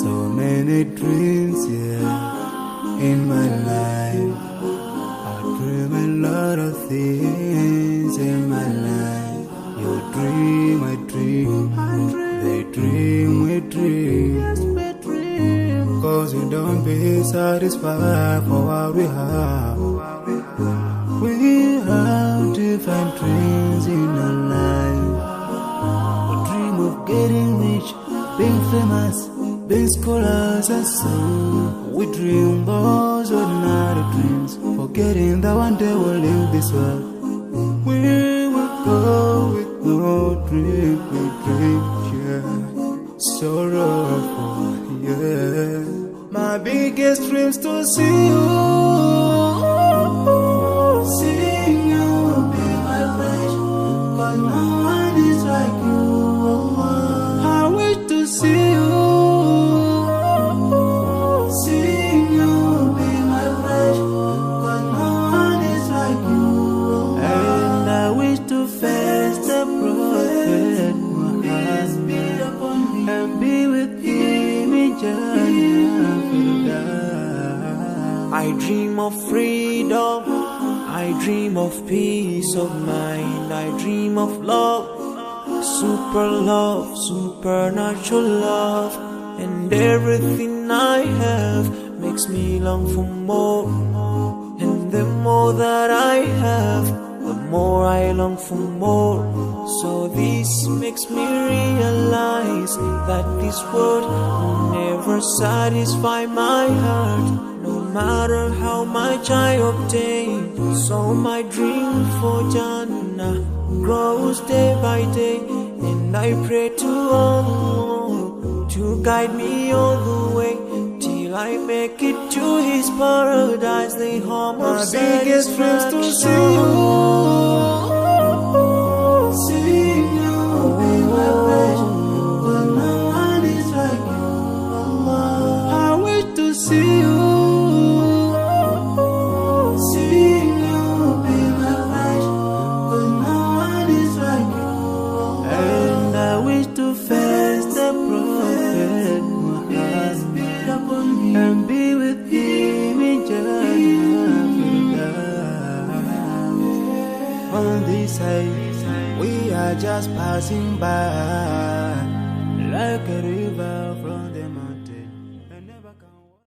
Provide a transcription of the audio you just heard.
So many dreams, in my life. I dream a lot of things in my life. You dream, I dream. They dream, we dream. Cause we don't be satisfied for what we have. We have different dreams in our life. We dream of getting rich, being famous, being scholars and so. We dream those ordinary dreams, forgetting that one day we'll leave this world. We will go with no dream, we dream, sorrowful, My biggest dreams to see you, seeing you be my flesh, cause no one is like you. I wish to see you, seeing you be my flesh, cause no one is like you. And I wish to face the prophet Muhammad and be with him in Jannah. I dream of freedom, I dream of peace of mind, I dream of love, supernatural love, and everything I have makes me long for more. And the more that I have, the more I long for more. So this makes me realize that this world will never satisfy my heart, no matter how much I obtain. So my dream for Jannah grows day by day, and I pray to Allah to guide me all the way till I make it to His paradise, the home of satisfaction. My biggest dreams to see you, seeing you be my flesh, but no one is like you. I wish to see you, seeing you be my flesh, but no one is like you. And I wish to face the prophet Muhammad and be with him in Jannah. On this side, we are just passing by, like a river.